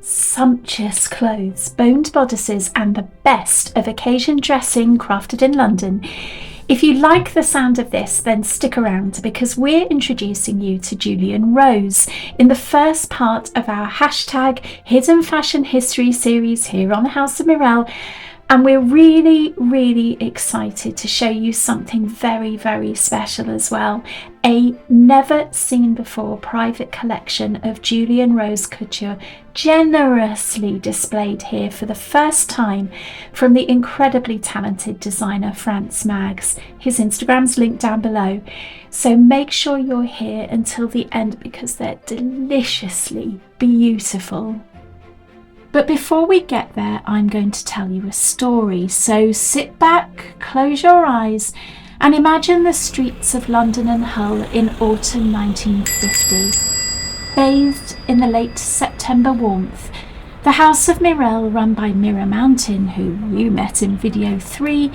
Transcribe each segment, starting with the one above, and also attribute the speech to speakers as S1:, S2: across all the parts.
S1: Sumptuous clothes, boned bodices, and the best of occasion dressing crafted in London. If you like the sound of this, then stick around because we're introducing you to Julian Rose in the first part of our hashtag Hidden Fashion History series here on the House of Mirelle. And we're really excited to show you something very special as well. A never seen before private collection of Julian Rose couture, generously displayed here for the first time from the incredibly talented designer Franz Maggs. His Instagram's linked down below. So make sure you're here until the end because they're deliciously beautiful. But before we get there, I'm going to tell you a story. So sit back, close your eyes, and imagine the streets of London and Hull in autumn 1950. Bathed in the late September warmth, the House of Mirelle, run by Mira Mountain, who you met in video 3,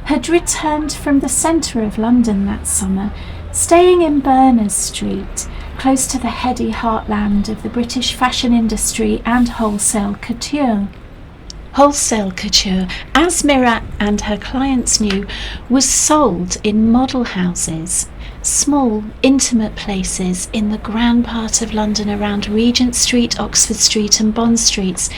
S1: had returned from the centre of London that summer, staying in Berners Street, close to the heady heartland of the British fashion industry and wholesale couture. Wholesale couture, as Mira and her clients knew, was sold in model houses, small, intimate places in the grand part of London around Regent Street, Oxford Street and Bond Streets,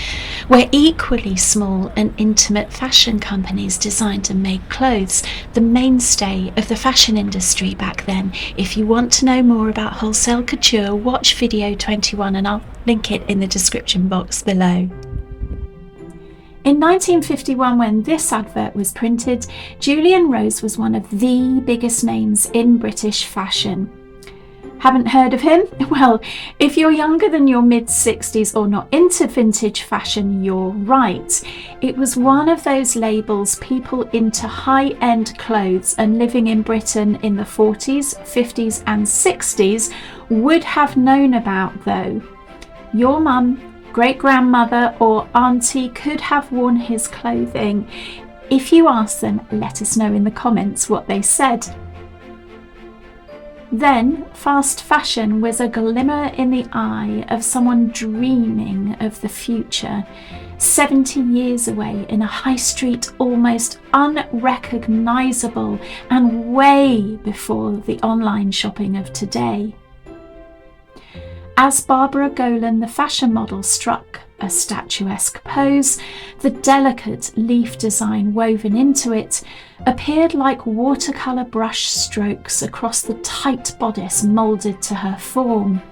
S1: where equally small and intimate fashion companies designed and made clothes, the mainstay of the fashion industry back then. If you want to know more about wholesale couture, watch video 21 and I'll link it in the description box below. In 1951, when this advert was printed, Julian Rose was one of the biggest names in British fashion. Haven't heard of him? Well, if you're younger than your mid-60s or not into vintage fashion, you're right. It was one of those labels people into high-end clothes and living in Britain in the 40s, 50s and 60s would have known about, though. Your mum, great-grandmother or auntie could have worn his clothing. If you ask them, let us know in the comments what they said. Then, fast fashion was a glimmer in the eye of someone dreaming of the future, 70 years away in a high street almost unrecognisable and way before the online shopping of today. As Barbara Garlaine, the fashion model, struck a statuesque pose, the delicate leaf design woven into it appeared like watercolour brush strokes across the tight bodice moulded to her form.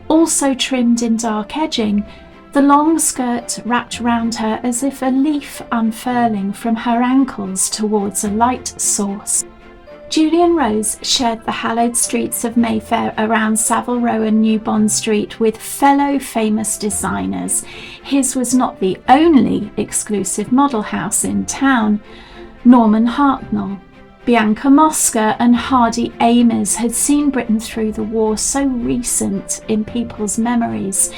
S1: Also trimmed in dark edging, the long skirt wrapped round her as if a leaf unfurling from her ankles towards a light source. Julian Rose shared the hallowed streets of Mayfair around Savile Row and New Bond Street with fellow famous designers. His was not the only exclusive model house in town. Norman Hartnell, Bianca Mosca and Hardy Amers had seen Britain through the war, so recent in people's memories.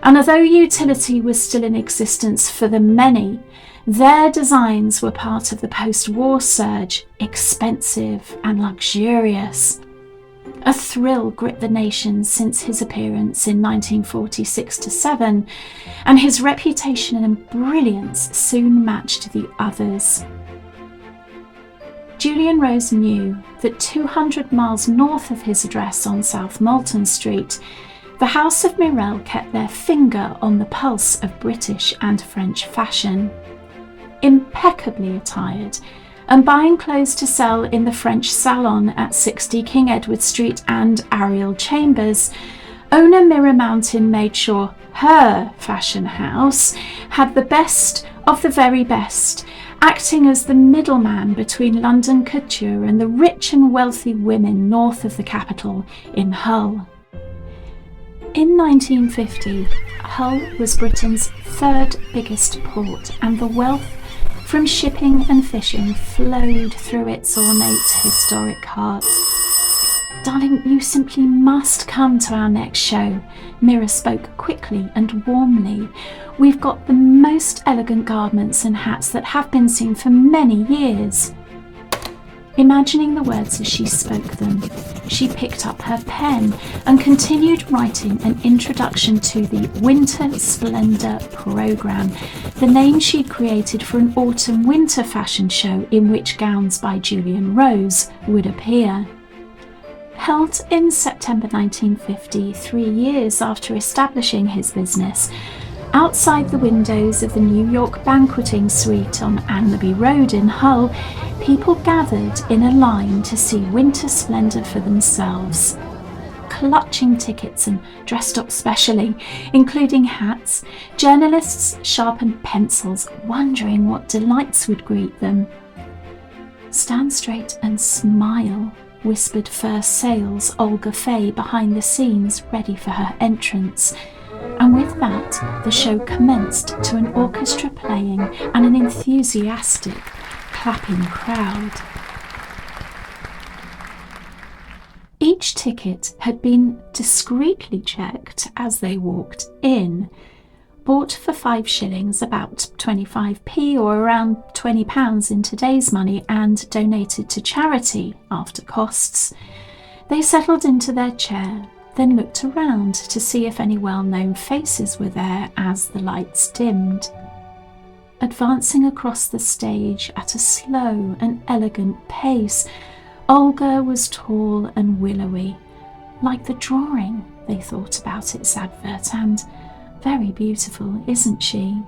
S1: And although utility was still in existence for the many, their designs were part of the post-war surge, expensive and luxurious. A thrill gripped the nation since his appearance in 1946-7, and his reputation and brilliance soon matched the others. Julian Rose knew that 200 miles north of his address on South Molton Street, the House of Mirelle kept their finger on the pulse of British and French fashion. Impeccably attired and buying clothes to sell in the French Salon at 60 King Edward Street and Ariel Chambers, owner Mira Mountain made sure her fashion house had the best of the very best, acting as the middleman between London couture and the rich and wealthy women north of the capital in Hull. In 1950, Hull was Britain's third biggest port, and the wealth from shipping and fishing flowed through its ornate historic heart. Darling, you simply must come to our next show. Mira spoke quickly and warmly. We've got the most elegant garments and hats that have been seen for many years. Imagining the words as she spoke them, she picked up her pen and continued writing an introduction to the Winter Splendour programme, the name she'd created for an autumn-winter fashion show in which gowns by Julian Rose would appear. Held in September 1950, 3 years after establishing his business, outside the windows of the New York banqueting suite on Anlaby Road in Hull, people gathered in a line to see Winter Splendour for themselves, clutching tickets and dressed up specially, including hats. Journalists sharpened pencils, wondering what delights would greet them. "Stand straight and smile," whispered First Sales Olga Fay behind the scenes, ready for her entrance. And with that, the show commenced to an orchestra playing and an enthusiastic clapping crowd. Each ticket had been discreetly checked as they walked in. Bought for 5 shillings, about 25p or around £20 in today's money, and donated to charity after costs. They settled into their chair, then looked around to see if any well-known faces were there as the lights dimmed. Advancing across the stage at a slow and elegant pace, Olga was tall and willowy, like the drawing, they thought about its advert, and very beautiful, isn't she?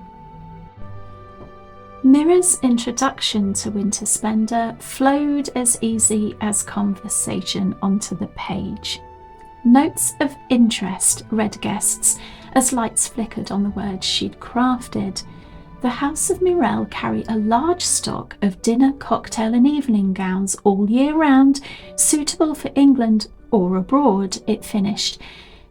S1: Mira's introduction to Winter Splendour flowed as easy as conversation onto the page. Notes of interest, read guests, as lights flickered on the words she'd crafted. The House of Mirelle carry a large stock of dinner, cocktail and evening gowns all year round, suitable for England or abroad, it finished,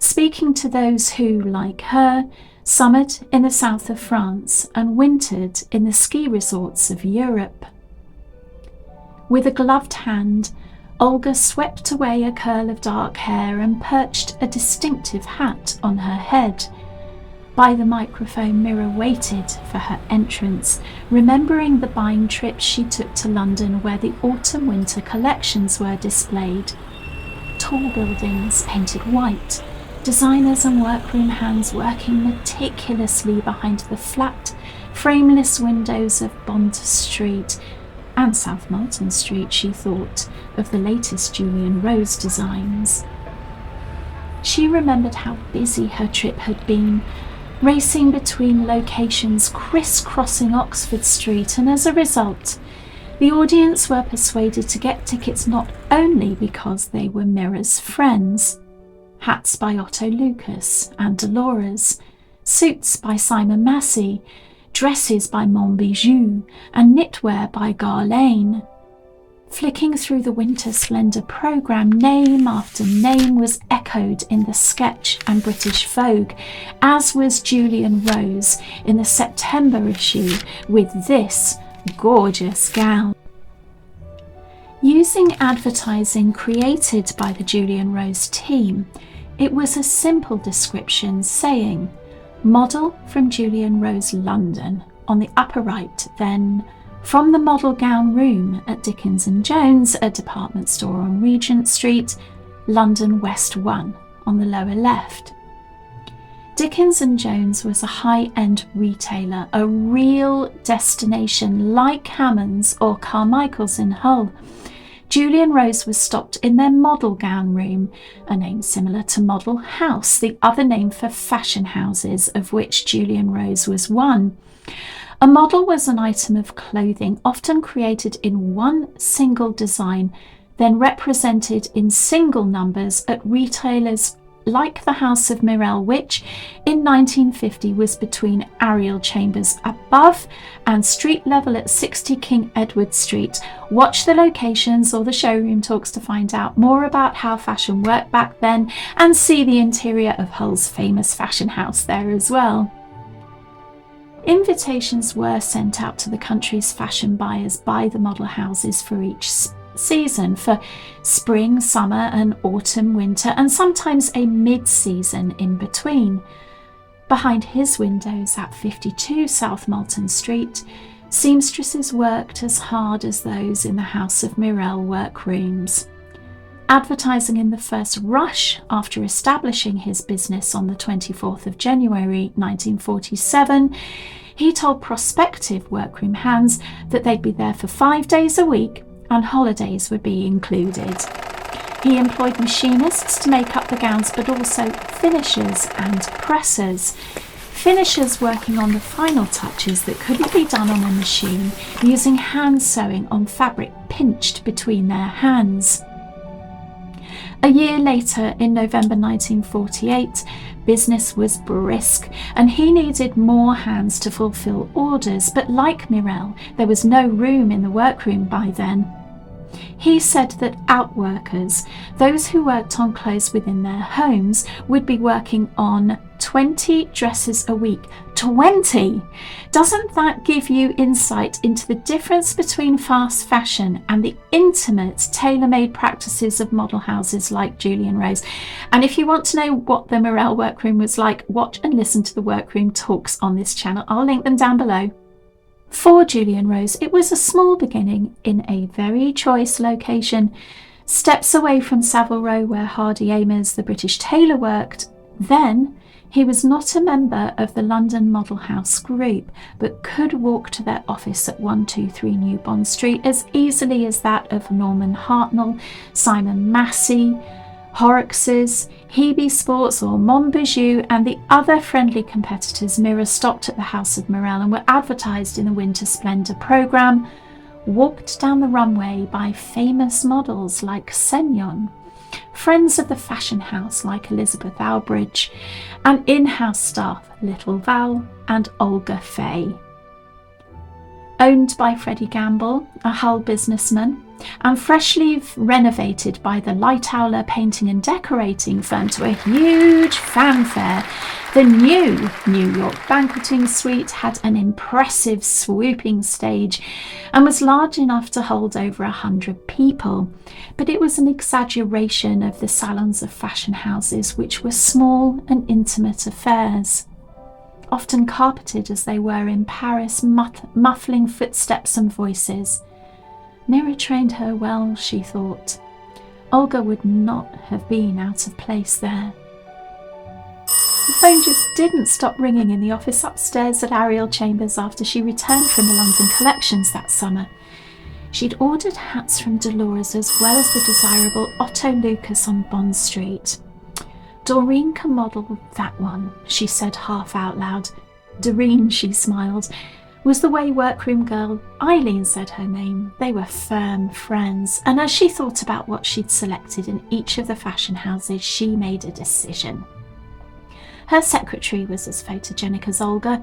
S1: speaking to those who, like her, summered in the south of France and wintered in the ski resorts of Europe. With a gloved hand, Olga swept away a curl of dark hair and perched a distinctive hat on her head. By the microphone, Mira waited for her entrance, remembering the buying trips she took to London where the autumn-winter collections were displayed. Tall buildings painted white, designers and workroom hands working meticulously behind the flat, frameless windows of Bond Street and South Molton Street, she thought of the latest Julian Rose designs. She remembered how busy her trip had been, racing between locations criss-crossing Oxford Street, and as a result, the audience were persuaded to get tickets not only because they were Mira's friends. Hats by Otto and Dolores, suits by Simon Massey, dresses by Monbijou, and knitwear by Garlaine. Flicking through the Winter Splendour programme, name after name was echoed in the Sketch and British Vogue, as was Julian Rose in the September issue with this gorgeous gown. Using advertising created by the Julian Rose team, it was a simple description saying, "Model from Julian Rose London" on the upper right, then "From the model gown room at Dickens & Jones, a department store on Regent Street, London West 1 on the lower left. Dickens & Jones was a high-end retailer, a real destination like Hammond's or Carmichael's in Hull. Julian Rose was stocked in their model gown room, a name similar to Model House, the other name for fashion houses, of which Julian Rose was one. A model was an item of clothing often created in one single design, then represented in single numbers at retailers like the House of Mirelle, which in 1950 was between Ariel Chambers above and street level at 60 King Edward Street. Watch the locations or the showroom talks to find out more about how fashion worked back then and see the interior of Hull's famous fashion house there as well. Invitations were sent out to the country's fashion buyers by the model houses for each season, for spring, summer and autumn, winter, and sometimes a mid-season in between. Behind his windows at 52 South Molton Street, Seamstresses worked as hard as those in the House of Mirelle workrooms. Advertising in the first rush after establishing his business on the 24th of January 1947, he told prospective workroom hands that they'd be there for 5 days a week and holidays would be included. He employed machinists to make up the gowns, but also finishers and pressers. Finishers working on the final touches that couldn't be done on a machine, using hand sewing on fabric pinched between their hands. A year later, in November 1948, business was brisk and he needed more hands to fulfill orders, but like Mirelle, there was no room in the workroom by then. He said that outworkers, those who worked on clothes within their homes, would be working on 20 dresses a week. 20! Doesn't that give you insight into the difference between fast fashion and the intimate, tailor-made practices of model houses like Julian Rose? And if you want to know what the Mirelle workroom was like, watch and listen to the workroom talks on this channel. I'll link them down below. For Julian Rose, it was a small beginning in a very choice location, steps away from Savile Row where Hardy Amers, the British tailor, worked. Then, he was not a member of the London Model House group, but could walk to their office at 123 New Bond Street as easily as that of Norman Hartnell, Simon Massey, Horrocks's, Hebe Sports or Monbijou, and the other friendly competitors. Mira stopped at the House of Mirelle and were advertised in the Winter Splendour programme, walked down the runway by famous models like Senyon, friends of the fashion house like Elizabeth Albridge, and in-house staff Little Val and Olga Fay. Owned by Freddie Gamble, a Hull businessman, and freshly renovated by the Lightower painting and decorating firm to a huge fanfare, the new New York banqueting suite had an impressive swooping stage and was large enough to hold over 100 people, but it was an exaggeration of the salons of fashion houses, which were small and intimate affairs, often carpeted as they were in Paris, muffling footsteps and voices. Mira trained her well, she thought. Olga would not have been out of place there. The phone just didn't stop ringing in the office upstairs at Ariel Chambers after she returned from the London collections that summer. She'd ordered hats from Dolores as well as the desirable Otto Lucas on Bond Street. Doreen can model that one, she said half out loud. Doreen, she smiled, was the way workroom girl Eileen said her name. They were firm friends, and as she thought about what she'd selected in each of the fashion houses, she made a decision. Her secretary was as photogenic as Olga.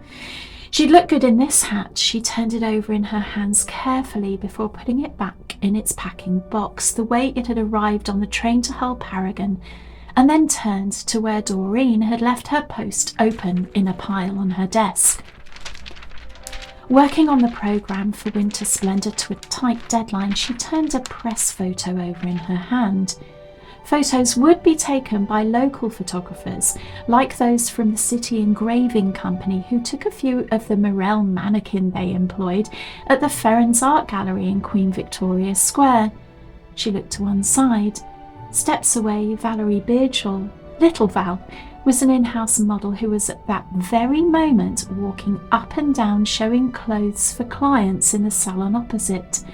S1: She'd look good in this hat. She turned it over in her hands carefully before putting it back in its packing box, the way it had arrived on the train to Hull Paragon, and then turned to where Doreen had left her post open in a pile on her desk. Working on the programme for Winter Splendour to a tight deadline, she turned a press photo over in her hand. Photos would be taken by local photographers, like those from the City Engraving Company, who took a few of the Mirelle mannequin they employed at the Ferrans Art Gallery in Queen Victoria Square. She looked to one side. Steps away, Valerie Birchall, Little Val, was an in-house model who was at that very moment walking up and down showing clothes for clients in the salon opposite.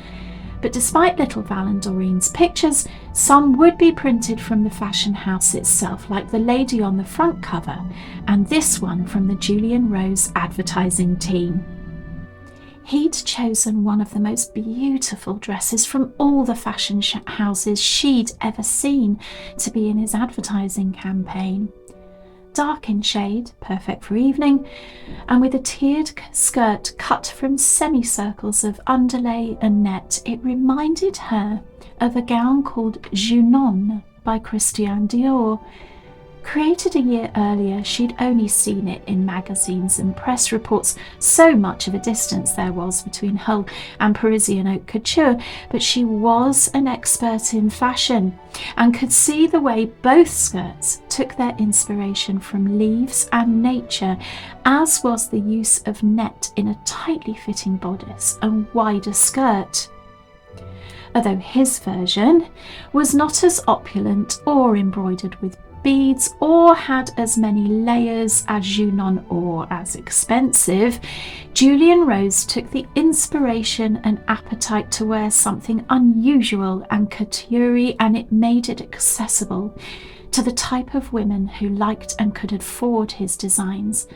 S1: But despite Little Val and Doreen's pictures, some would be printed from the fashion house itself, like the lady on the front cover, and this one from the Julian Rose advertising team. He'd chosen one of the most beautiful dresses from all the fashion houses she'd ever seen to be in his advertising campaign. Dark in shade, perfect for evening, and with a tiered skirt cut from semicircles of underlay and net, it reminded her of a gown called Junon by Christian Dior. Created a year earlier, she'd only seen it in magazines and press reports. So much of a distance there was between Hull and Parisian haute couture, but she was an expert in fashion and could see the way both skirts took their inspiration from leaves and nature, as was the use of net in a tightly fitting bodice and wider skirt. Although his version was not as opulent or embroidered with beads or had as many layers as Junon or as expensive, Julian Rose took the inspiration and appetite to wear something unusual and couture, and it made it accessible to the type of women who liked and could afford his designs,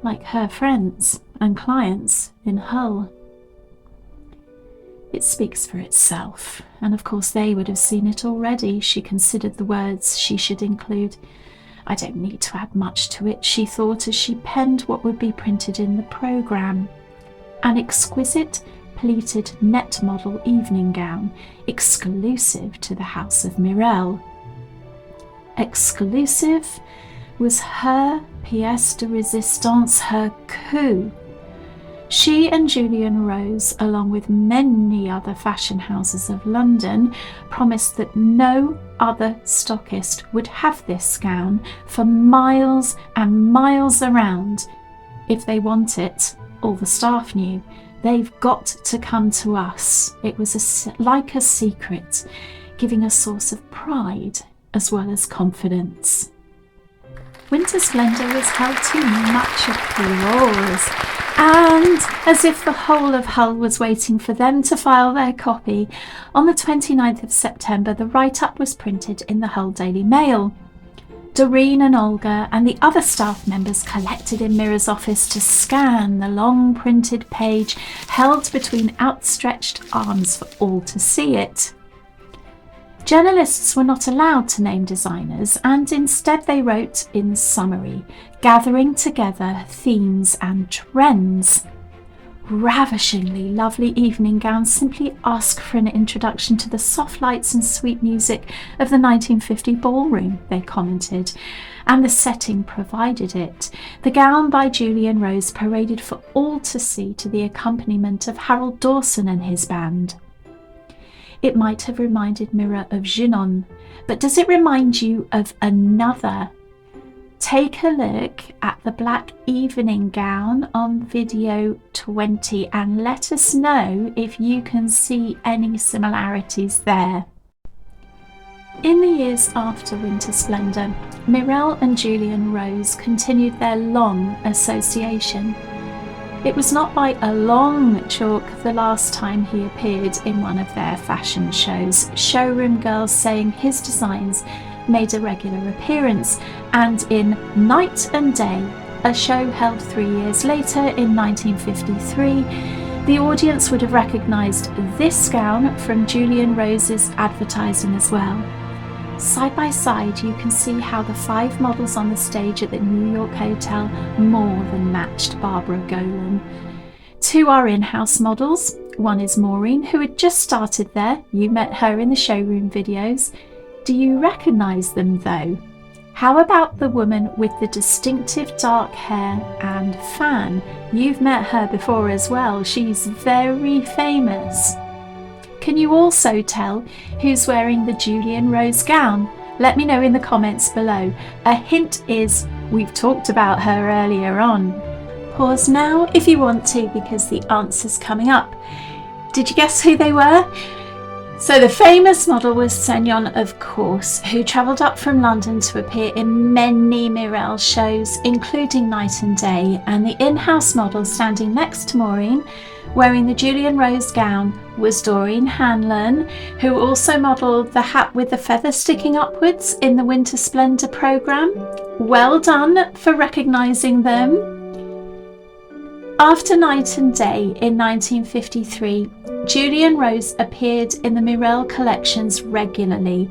S1: like her friends and clients in Hull. It speaks for itself, and of course they would have seen it already. She considered the words she should include. I don't need to add much to it, she thought as she penned what would be printed in the programme. An exquisite pleated net model evening gown, exclusive to the house of Mirelle. Exclusive was her pièce de résistance, her coup. She and Julian Rose, along with many other fashion houses of London, promised that no other stockist would have this gown for miles and miles around. If they want it, all the staff knew, they've got to come to us. It was like a secret, giving a source of pride as well as confidence. Winter Splendour was held to much applause, and as if the whole of Hull was waiting for them to file their copy, on the 29th of September the write-up was printed in the Hull Daily Mail. Doreen and Olga and the other staff members collected in Mira's office to scan the long printed page held between outstretched arms for all to see it. Journalists were not allowed to name designers, and instead they wrote in summary, gathering together themes and trends. Ravishingly lovely evening gowns simply ask for an introduction to the soft lights and sweet music of the 1950 ballroom, they commented, and the setting provided it. The gown by Julian Rose paraded for all to see to the accompaniment of Harold Dawson and his band. It might have reminded Mira of Junon, but does it remind you of another? Take a look at the black evening gown on video 20 and let us know if you can see any similarities there. In the years after Winter Splendour, Mirelle and Julian Rose continued their long association. It was not by a long chalk the last time he appeared in one of their fashion shows, showroom girls saying his designs made a regular appearance, and in Night and Day, a show held 3 years later in 1953, the audience would have recognised this gown from Julian Rose's advertising as well. Side by side, you can see how the 5 models on the stage at the New York hotel more than matched Barbara Garlaine. 2 are in-house models. One is Maureen, who had just started there. You met her in the showroom videos. Do you recognise them though? How about the woman with the distinctive dark hair and fan? You've met her before as well. She's very famous. Can you also tell who's wearing the Julian Rose gown? Let me know in the comments below. A hint is we've talked about her earlier on. Pause now if you want to, because the answer's coming up. Did you guess who they were? So the famous model was Senyon, of course, who travelled up from London to appear in many Mirelle shows, including Night and Day, and the in-house model standing next to Maureen, wearing the Julian Rose gown, was Doreen Hanlon, who also modelled the hat with the feather sticking upwards in the Winter Splendour programme. Well done for recognising them. After Night and Day in 1953, Julian Rose appeared in the Mirelle collections regularly.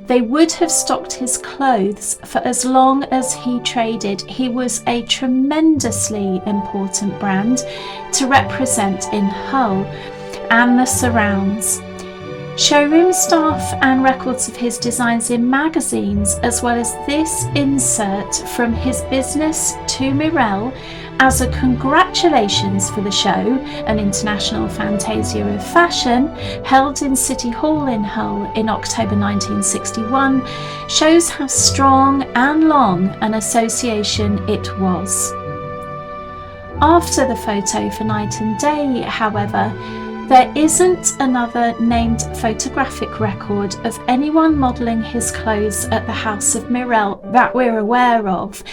S1: They would have stocked his clothes for as long as he traded. He was a tremendously important brand to represent in Hull and the surrounds. Showroom staff and records of his designs in magazines, as well as this insert from his business to Mirelle as a congratulations for the show, an international fantasia of fashion held in City Hall in Hull in October 1961, shows how strong and long an association it was. After the photo for Night and Day, however, there isn't another named photographic record of anyone modelling his clothes at the house of Mirelle that we're aware of,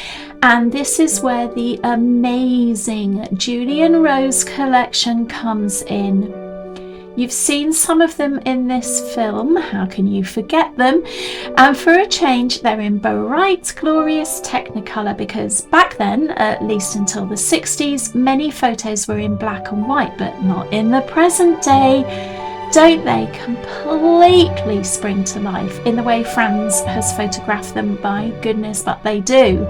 S1: and this is where the amazing Julian Rose collection comes in. You've seen some of them in this film, how can you forget them? And for a change, they're in bright, glorious Technicolor, because back then, at least until the 60s, many photos were in black and white, but not in the present day. Don't they completely spring to life in the way Franz has photographed them? By goodness, but they do.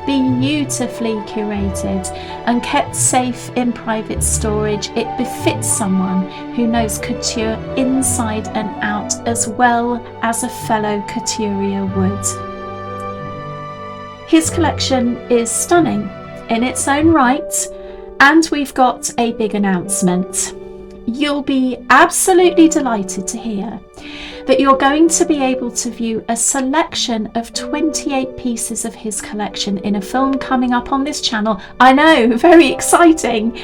S1: Beautifully curated and kept safe in private storage, it befits someone who knows couture inside and out as well as a fellow couturier would. His collection is stunning in its own right, and we've got a big announcement. You'll be absolutely delighted to hear that you're going to be able to view a selection of 28 pieces of his collection in a film coming up on this channel. I know, very exciting.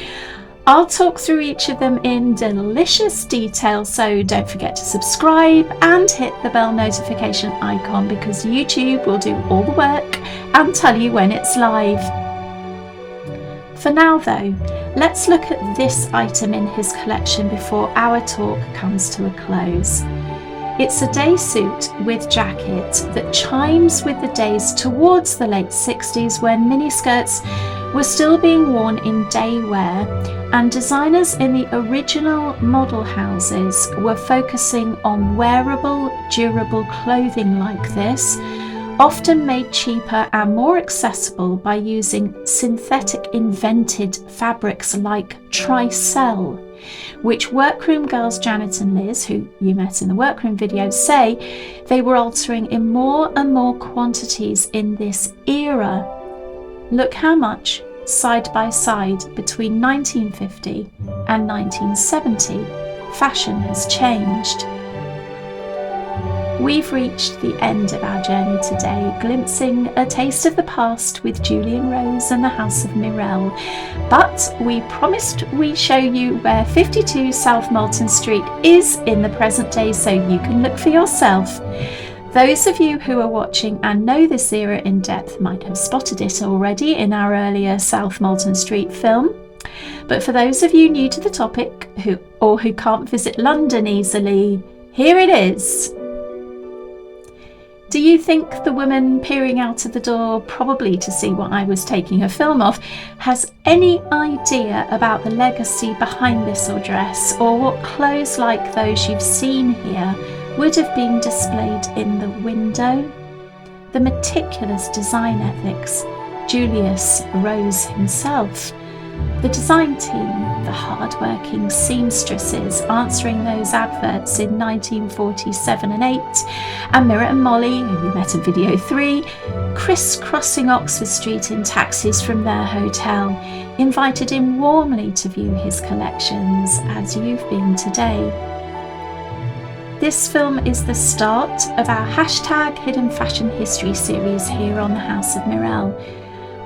S1: I'll talk through each of them in delicious detail, so don't forget to subscribe and hit the bell notification icon, because YouTube will do all the work and tell you when it's live. For now though, let's look at this item in his collection before our talk comes to a close. It's a day suit with jacket that chimes with the days towards the late 60s when miniskirts were still being worn in day wear, and designers in the original model houses were focusing on wearable, durable clothing like this, often made cheaper and more accessible by using synthetic invented fabrics like Tricell, which workroom girls Janet and Liz, who you met in the workroom video, say they were altering in more and more quantities in this era. Look how much, side by side, between 1950 and 1970, fashion has changed. We've reached the end of our journey today, glimpsing a taste of the past with Julian Rose and the House of Mirelle. But we promised we'd show you where 52 South Molton Street is in the present day, so you can look for yourself. Those of you who are watching and know this era in depth might have spotted it already in our earlier South Molton Street film. But for those of you new to the topic who can't visit London easily, here it is. Do you think the woman peering out of the door, probably to see what I was taking a film of, has any idea about the legacy behind this or dress, or what clothes like those you've seen here would have been displayed in the window? The meticulous design ethics, Julius Rose himself, the design team, the hard-working seamstresses answering those adverts in 1947 and 8, and Mira and Molly, who we met in video 3, criss-crossing Oxford Street in taxis from their hotel, invited him warmly to view his collections as you've been today. This film is the start of our #Hidden Fashion History series here on the House of Mirelle.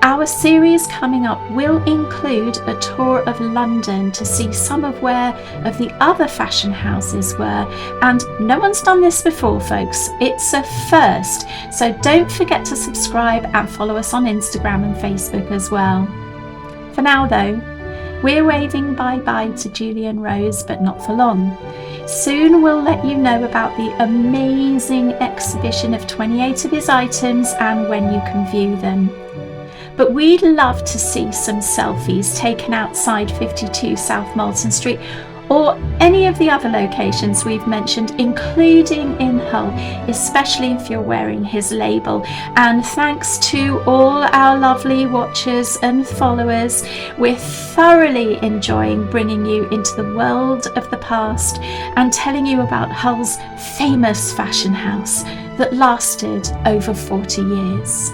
S1: Our series coming up will include a tour of London to see some of where of the other fashion houses were, and no one's done this before, folks. It's a first, so don't forget to subscribe and follow us on Instagram and Facebook as well. For now though, we're waving bye-bye to Julian Rose, but not for long. Soon we'll let you know about the amazing exhibition of 28 of his items and when you can view them. But we'd love to see some selfies taken outside 52 South Molton Street, or any of the other locations we've mentioned, including in Hull, especially if you're wearing his label. And thanks to all our lovely watchers and followers, we're thoroughly enjoying bringing you into the world of the past and telling you about Hull's famous fashion house that lasted over 40 years.